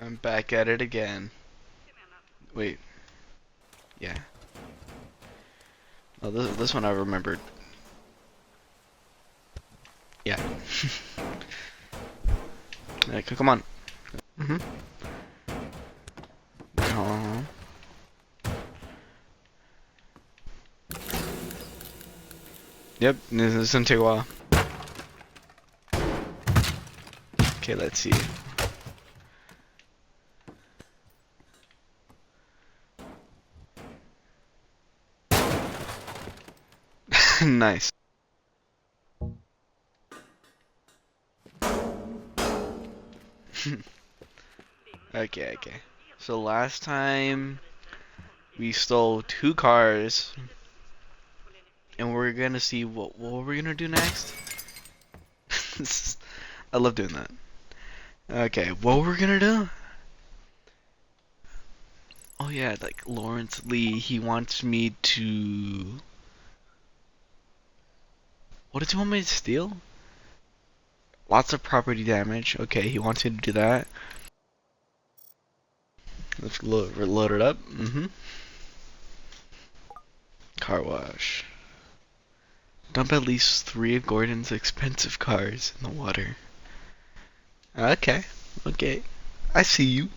I'm back at it again. Wait, yeah. Oh, this one I remembered. Yeah. Yeah, come on. Mhm. Oh. Yep. This is gonna take a while. Okay, let's see. Nice. Okay, okay. So last time we stole 2 cars, and we're gonna see what we're gonna do next. I love doing that. Okay, what we're gonna do? Oh yeah, like Lawrence Lee, he wants me to. What does he want me to steal? Lots of property damage. Okay, he wants me to do that. Let's load it up. Car wash. Dump at least 3 of Gordon's expensive cars in the water. Okay, okay. I see you.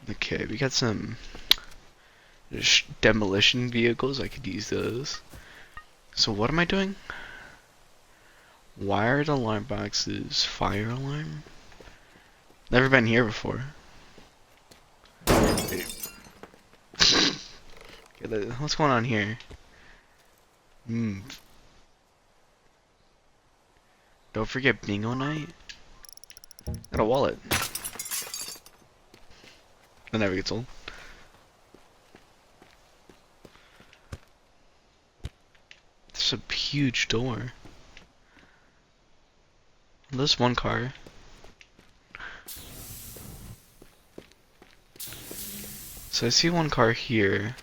Okay, we got some demolition vehicles. I could use those. So what am I doing? Wired alarm boxes. Fire alarm? Never been here before. Okay, what's going on here? Don't forget bingo night. Got a wallet. That never gets old. It's a huge door. There's one car. So I see one car here.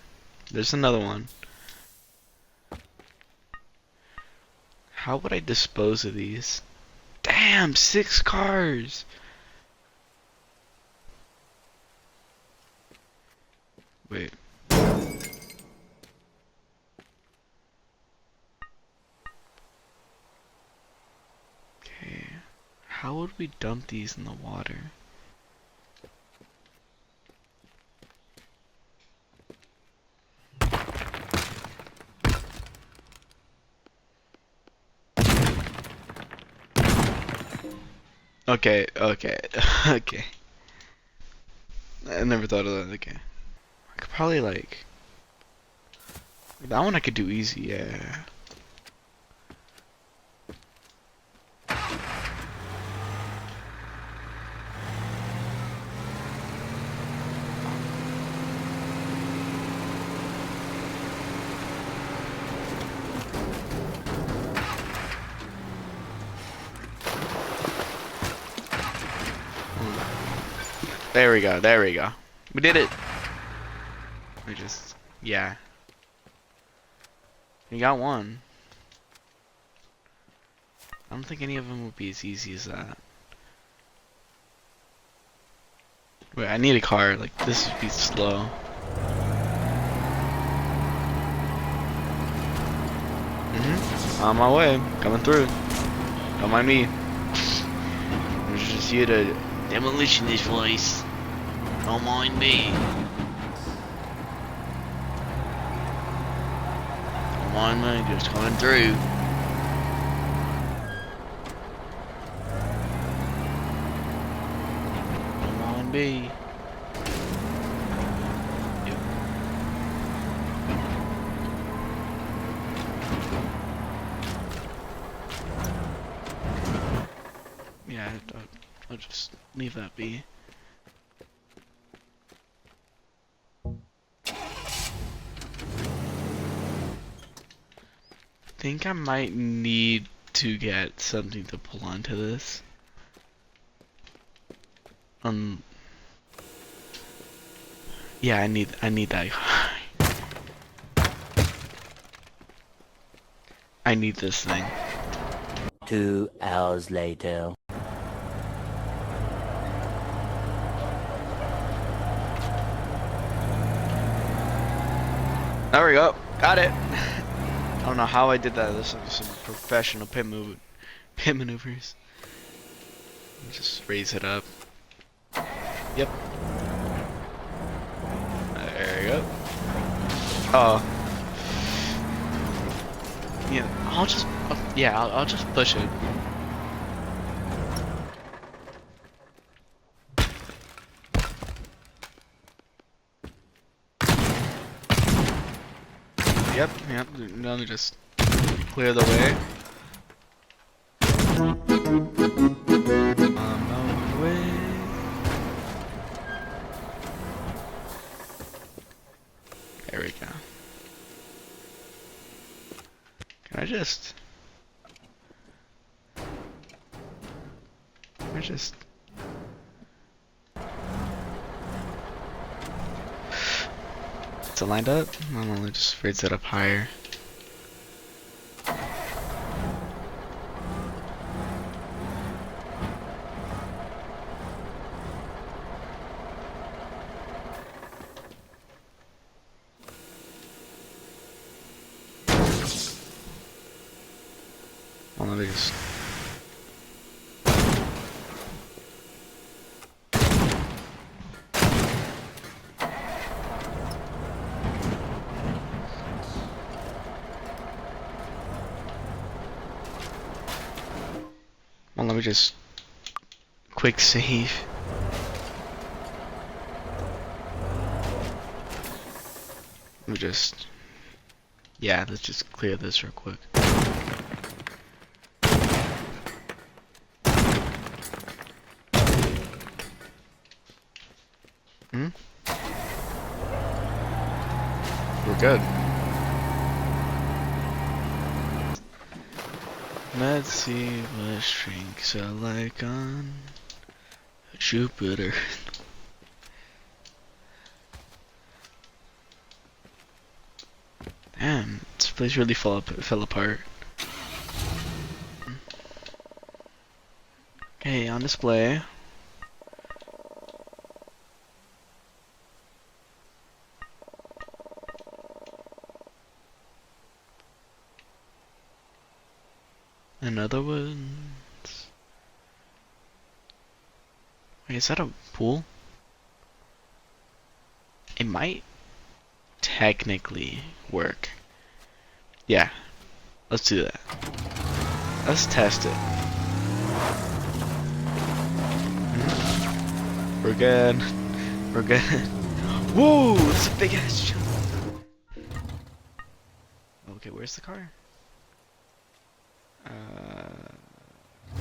There's another one. How would I dispose of these? Damn, 6 cars! Wait. Okay. How would we dump these in the water? Okay, okay, okay. I never thought of that, okay. I could probably like... That one I could do easy, yeah. There we go, there we go. We did it! We just... yeah. You got one. I don't think any of them would be as easy as that. Wait, I need a car. Like, this would be slow. On my way. Coming through. Don't mind me. I'm just here to demolition this place. Don't mind me. Don't mind me. Just coming through. Don't mind me. Yeah, I'll just leave that be. I think I might need to get something to pull onto this. Yeah, I need that. I need this thing. 2 hours later. There we go. Got it. I don't know how I did that. This is some professional pit maneuvers. Just raise it up. Yep. There you go. Oh. Yeah, I'll just push it. Yep. Let me just clear the way. On my way. There we go. Can I just... Is it lined up? I don't know, let me just raise it up higher. Well, let me just... Well, let me just... Quick save. Let me just... Yeah, let's just clear this real quick. We're good. Let's see what strings are like on Jupiter. Damn, this place really fell apart. Okay, on display. Another one. Wait, is that a pool? It might technically work. Yeah, let's do that. Let's test it. We're good. We're good. Whoa, it's a big ass jump. Okay, where's the car?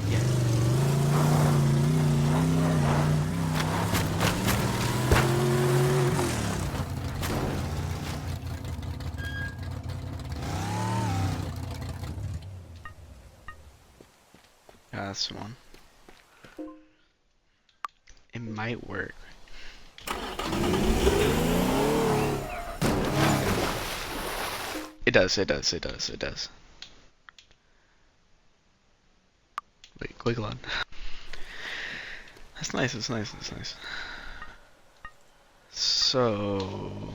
Yeah. Yeah, that's the one. It might work. It does. Wait, wiggle on. That's nice. So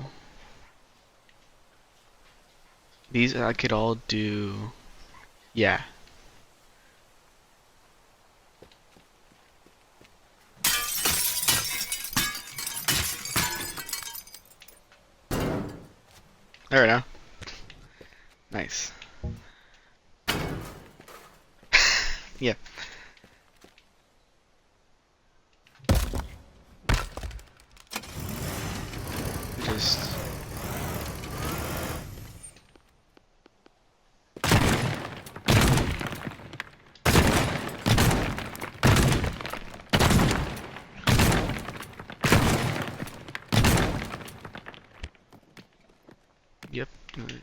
these I could all do. Yeah. There we go. Nice. Yeah. Just...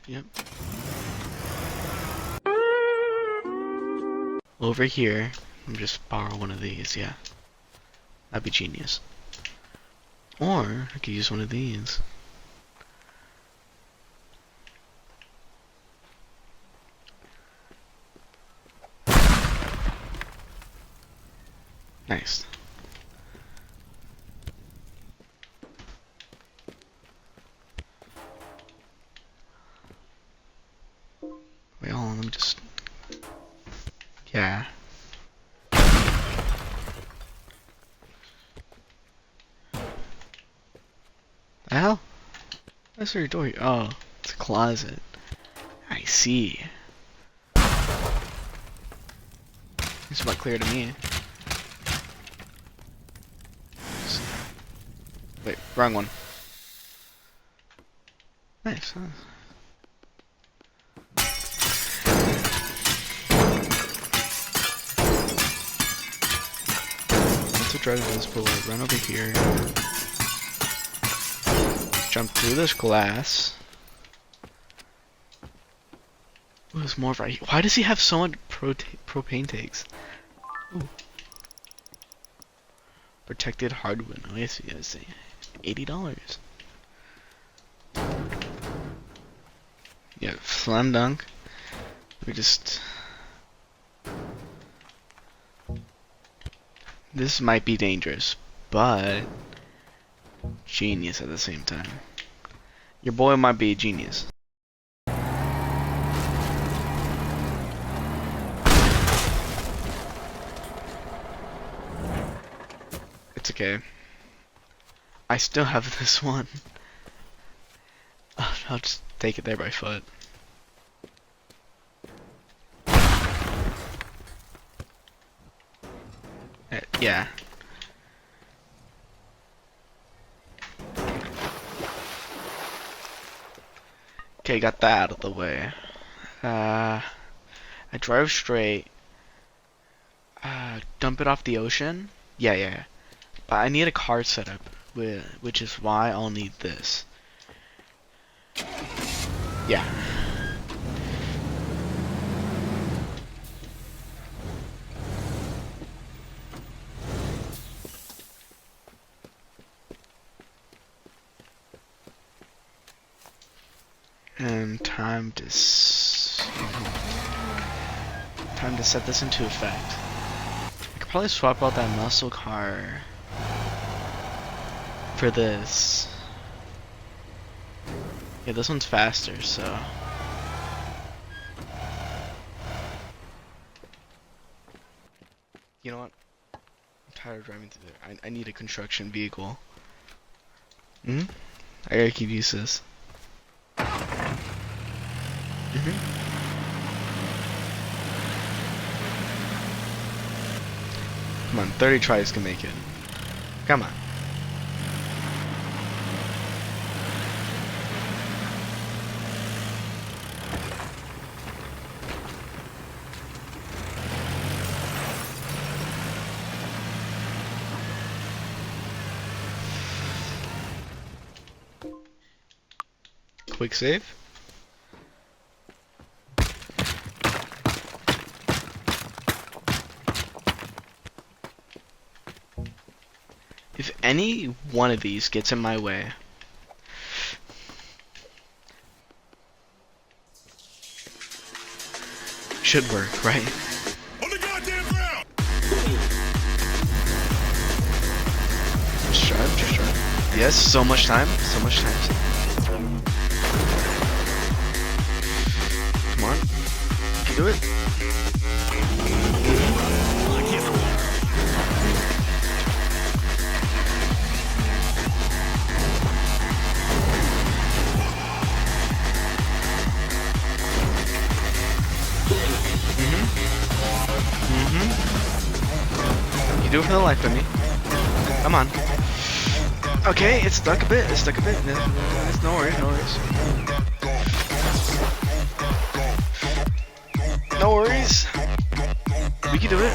Yep. Over here, I'm just borrow one of these, yeah. That'd be genius. Or, I could use one of these. Nice. Wait, hold on, let me just... Yeah. The hell? That's your door. Oh, it's a closet. I see. It's about clear to me. Wait, wrong one. Nice, huh? Once I drive invisible, I run over here. Jump through this glass. Ooh, there's more right here. Why does he have so much propane tanks? Ooh. Protected hardwood. Oh, I see, I see. $80. Yeah, slam dunk. We just... This might be dangerous, but... genius at the same time. Your boy might be a genius. It's okay. I still have this one. I'll just take it there by foot. Yeah. Okay, got that out of the way. I drive straight. Dump it off the ocean. Yeah. But I need a car setup, which is why I'll need this. Yeah. And time to set this into effect. I could probably swap out that muscle car for this. Yeah, this one's faster, so. You know what? I'm tired of driving through there. I need a construction vehicle. I gotta keep using this. Come on, 30 tries can make it. Come on. Quick save. If any one of these gets in my way, should work, right? On the goddamn ground! Just drive. Yes, so much time. Come on. You can do it. You do it for the life of me. Come on. Okay, it's stuck a bit. It's no worries. No worries. We can do it.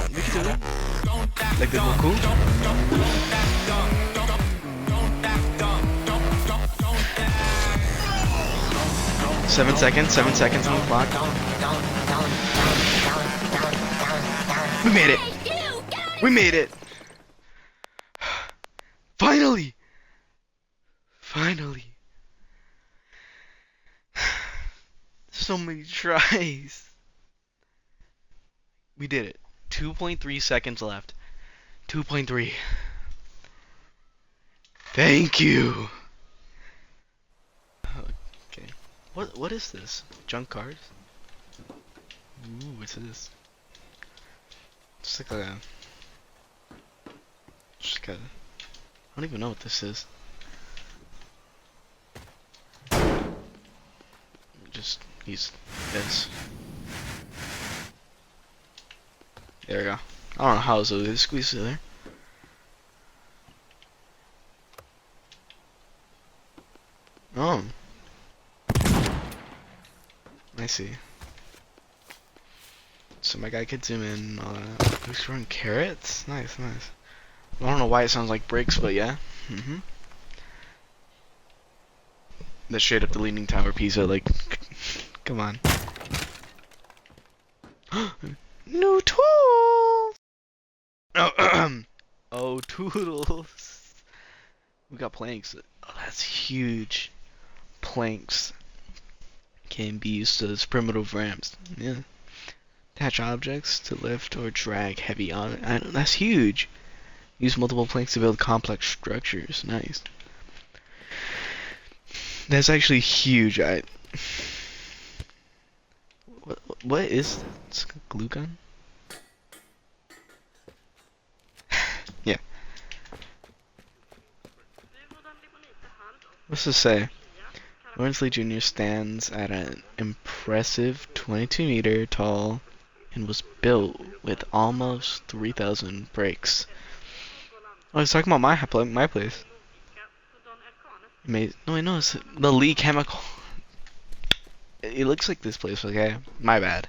Like the Goku. Seven seconds on the clock. We made it. Finally. So many tries. We did it. 2.3 seconds left. 2.3. Thank you. Okay. What is this? Junk cars? Ooh, what's this? It's like a just like a I don't even know what this is. Just use this. There we go. I don't know how it's so squeeze it there. Oh, I see. So my guy could zoom in and all that. Who's throwing carrots? Nice, nice. I don't know why it sounds like bricks, but yeah. That's straight up the Leaning Tower Pisa, like, come on. New tools! Oh, oh, toodles. We got planks. Oh, that's huge. Planks can be used as primitive ramps. Yeah. Attach objects to lift or drag heavy on. That's huge. Use multiple planks to build complex structures. Nice. That's actually huge. What is that? It's a glue gun? Yeah. What's this say? Lawrence Lee Jr. stands at an impressive 22-meter tall and was built with almost 3,000 bricks. Oh, he's talking about my place. Amazing. No, I know it's the Lee Chemical. It looks like this place. Okay, my bad.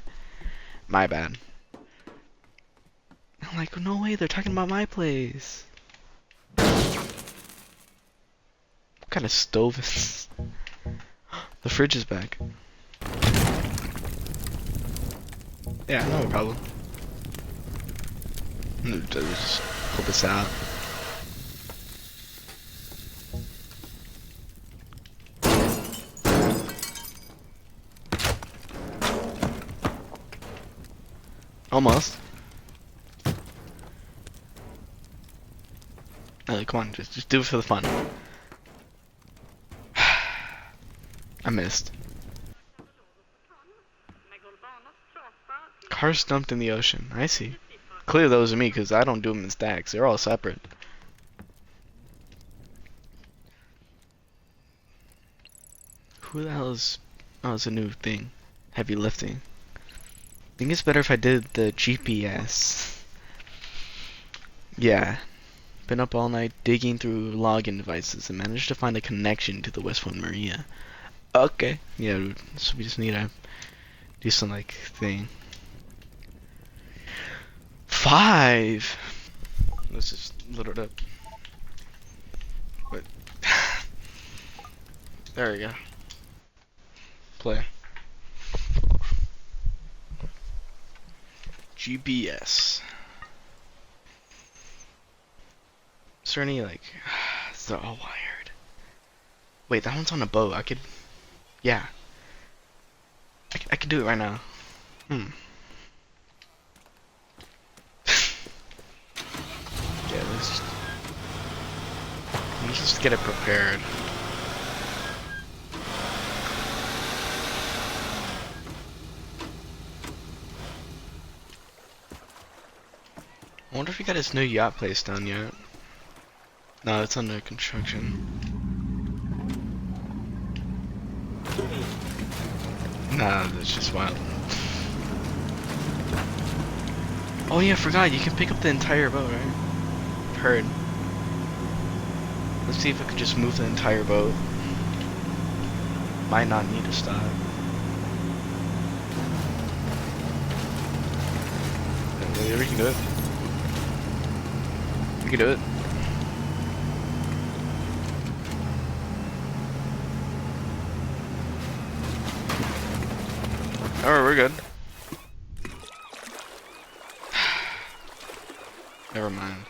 My bad. I'm like, no way, they're talking about my place. What kind of stove is this? The fridge is back. Yeah, no problem. Just pull this out. Almost. Come on, just do it for the fun. I missed. Cars dumped in the ocean. I see. Clearly those are me, because I don't do them in stacks. They're all separate. Who the hell is... Oh, it's a new thing. Heavy lifting. I think it's better if I did the GPS. Yeah. Been up all night digging through login devices and managed to find a connection to the Westwood Maria. Okay. Yeah, so we just need to do some, like, thing. 5! Let's just load it up. But there we go. Play. GPS. Is there any, like... They're all wired. Wait, that one's on a boat. I could... Yeah. I could do it right now. Yeah, let's just get it prepared. I wonder if he got his new yacht place done yet. No, it's under construction. Nah, that's just wild. Oh yeah, I forgot, you can pick up the entire boat, right? I've heard. Let's see if I could just move the entire boat. Might not need to stop. Yeah, we can do it. We can do it. Alright, we're good. Never mind.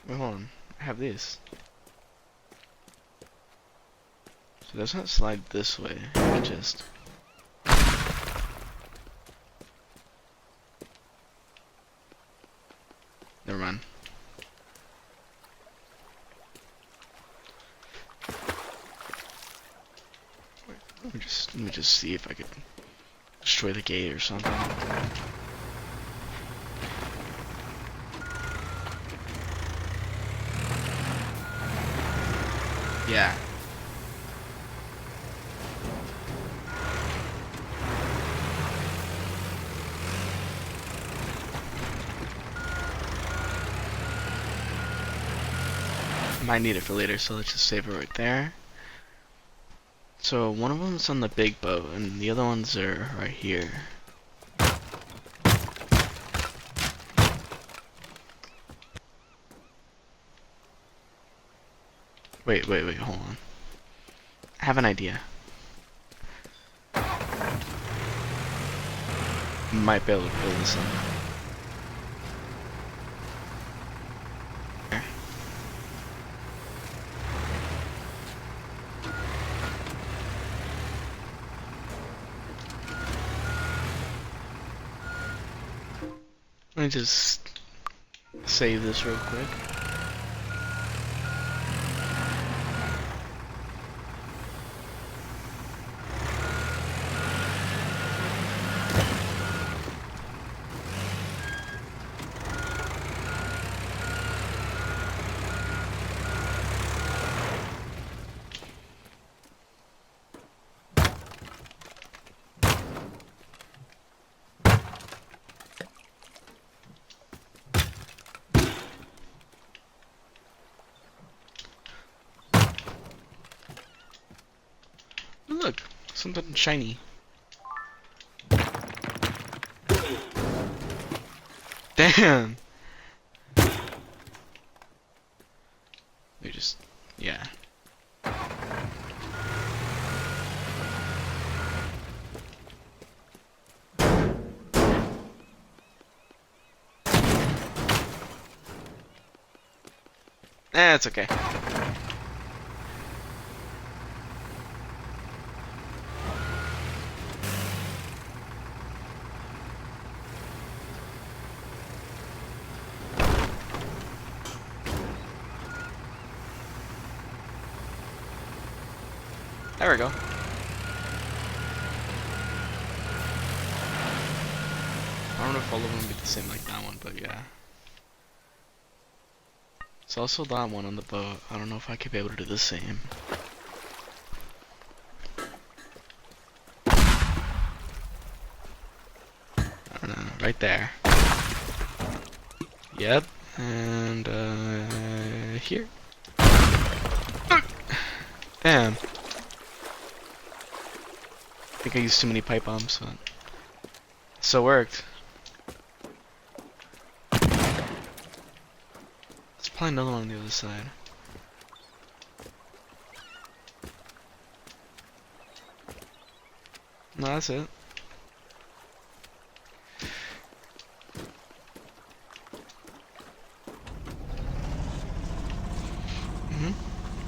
Wait, hold on. I have this. So it doesn't slide this way. It just... Never mind. Let me just see if I could destroy the gate or something. Yeah. Might need it for later, so let's just save it right there. So one of them's on the big boat, and the other ones are right here. Wait, hold on. I have an idea. Might be able to build this in. Let me just save this real quick. Look, something shiny. Damn! They just, yeah. It's okay. There we go. I don't know if all of them will be the same like that one, but yeah. It's also that one on the boat. I don't know if I could be able to do the same. I don't know, right there. Yep, and here. Damn. I think I used too many pipe bombs, but still worked. There's probably another one on the other side. No, that's it.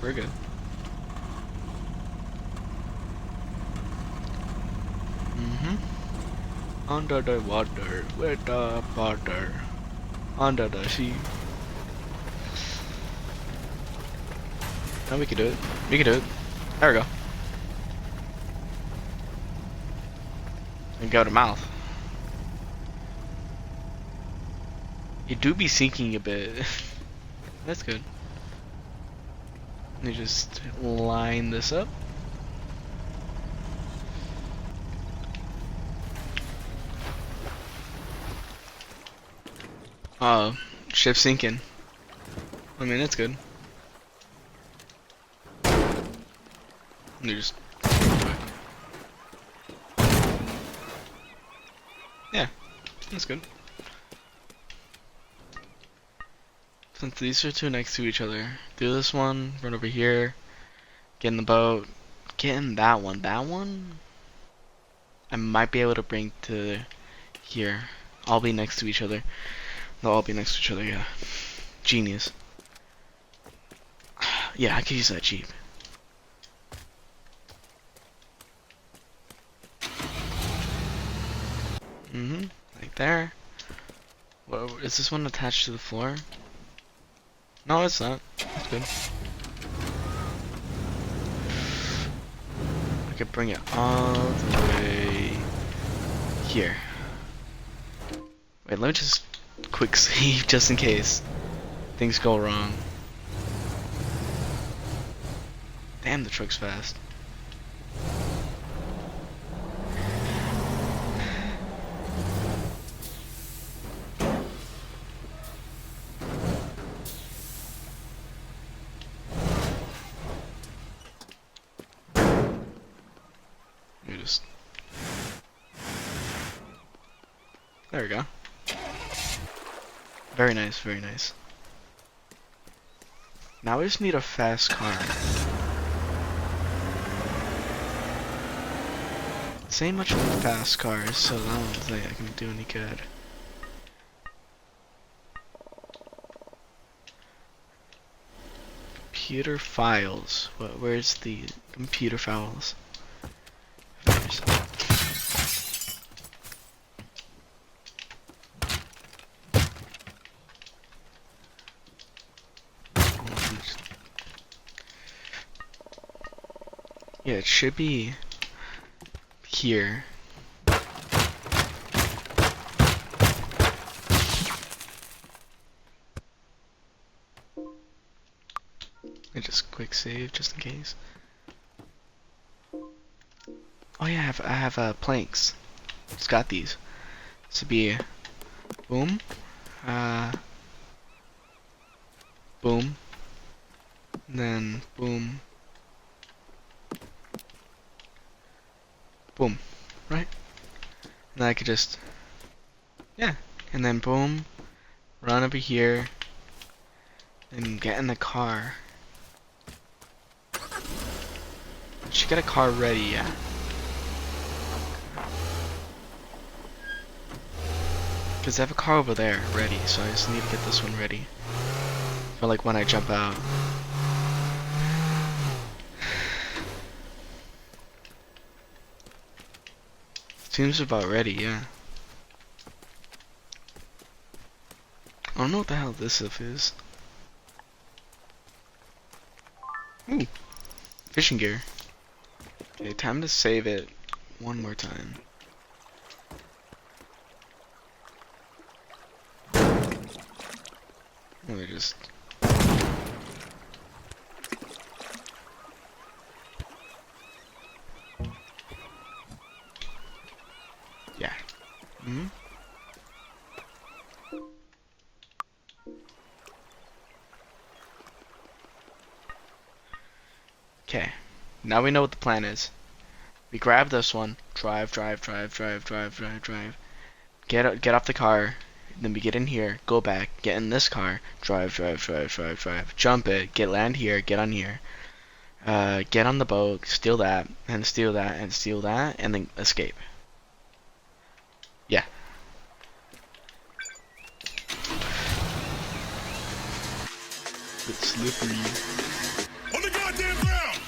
We're good. Under the water, with the water, under the sea. No, we can do it. We can do it. There we go. And go to mouth. You do be sinking a bit. That's good. Let me just line this up. Ship sinking. I mean, that's good. Let me just... Yeah, that's good. Since these are two next to each other, do this one, run over here, get in the boat, get in that one. That one, I might be able to bring to here. All be next to each other. They'll all be next to each other, yeah. Genius. Yeah, I could use that Jeep. Right there. Is this one attached to the floor? No, it's not. It's good. I could bring it all the way here. Wait, let me just quick save just in case things go wrong. Damn, the truck's fast. You just... There we go. Very nice, very nice. Now we just need a fast car. This ain't much of a fast car, so I don't think I can do any good. Computer files. Where's the computer files? Yeah, it should be here. I just quick save just in case. Oh yeah, I have planks. Just got these. This would be boom, boom, and then boom, boom, right? And then I could just, yeah, and then boom, run over here, and get in the car. Should get a car ready, yeah. Because I have a car over there ready, so I just need to get this one ready for like when I jump out. Seems about ready, yeah. I don't know what the hell this stuff is. Ooh, fishing gear. Okay, time to save it one more time. Let me just... Yeah. Mm-hmm. Okay. Now we know what the plan is. We grab this one, drive. Get off the car, then we get in here, go back, get in this car, drive. Jump it, land here, get on here. Get on the boat, steal that, and steal that, and steal that, and then escape. Yeah. It's slippery. On the goddamn ground!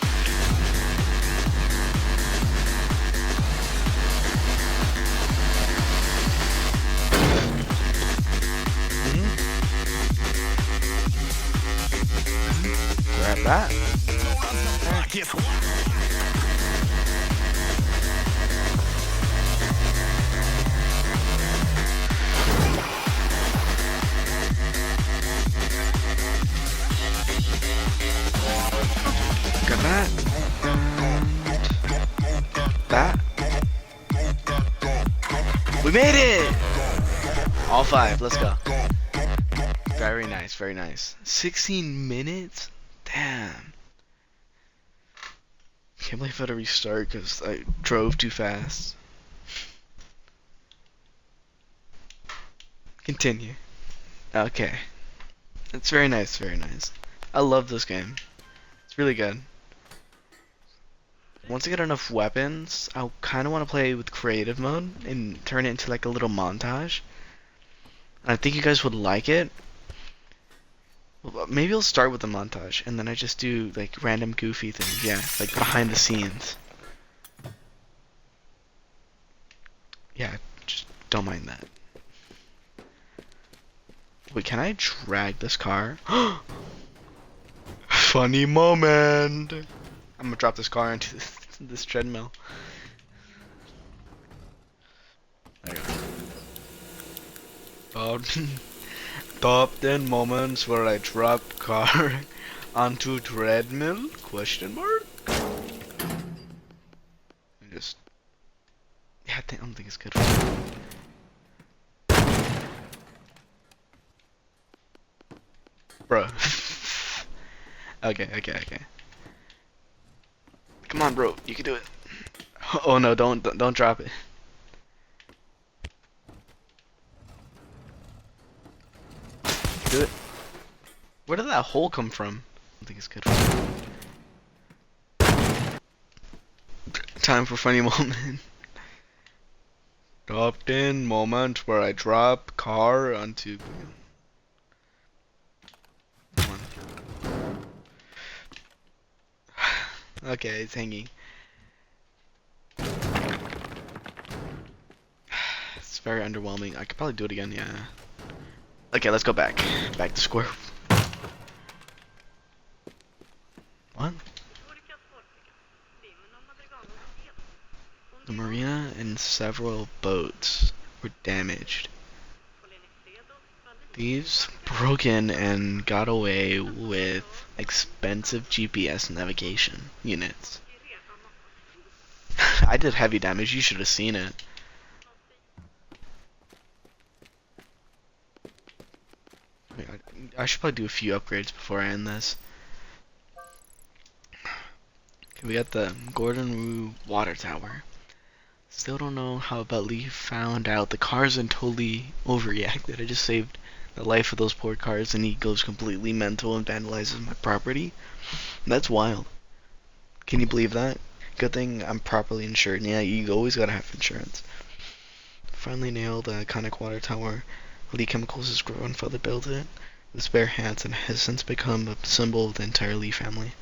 Grab that. Grab that. And that. We made it! All 5, let's go. Very nice, very nice. 16 minutes? Damn. Can't believe I had to restart because I drove too fast. Continue. Okay. It's very nice, very nice. I love this game. It's really good. Once I get enough weapons, I kind of want to play with creative mode and turn it into like a little montage. And I think you guys would like it. Well, maybe I'll start with the montage and then I just do like random goofy things. Yeah, like behind the scenes. Yeah, just don't mind that. Wait, can I drag this car? Funny moment. I'm gonna drop this car into this treadmill. There you go. Top 10 moments where I dropped car onto treadmill? Question mark? Just yeah, I don't think it's good. Bro. Okay. Come on, bro. You can do it. Oh no, don't drop it. Do it. Where did that hole come from? I don't think it's good. Time for funny moment. Top 10 moment where I drop car onto. Come on. Okay, it's hanging. It's very underwhelming. I could probably do it again, yeah. Okay, let's go back. Back to square. What? The marina and several boats were damaged. Thieves broke in and got away with expensive GPS navigation units. I did heavy damage, you should have seen it. I should probably do a few upgrades before I end this. Okay, we got the Gordon Rue water tower. Still don't know how Bentley found out the cars and totally overreacted. I just saved the life of those poor cars and he goes completely mental and vandalizes my property. That's wild. Can you believe that? Good thing I'm properly insured. Yeah, you always gotta have insurance. Finally nailed the iconic water tower. Lee Chemicals' his grandfather built it with his bare hands and has since become a symbol of the entire Lee family.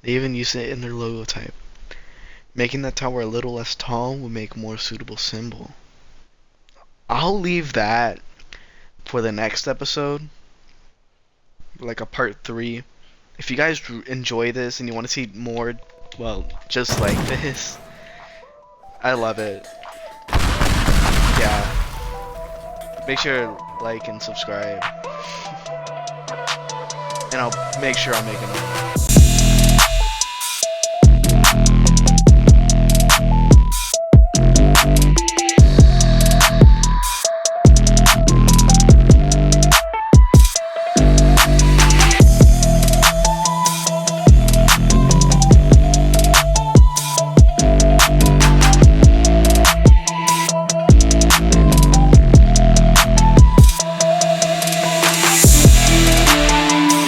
They even use it in their logo type. Making that tower a little less tall would make a more suitable symbol. I'll leave that for the next episode, like a part 3. If you guys enjoy this and you want to see more, well, just like this, I love it. Yeah. Make sure to like and subscribe. And I'll make sure I'm making them.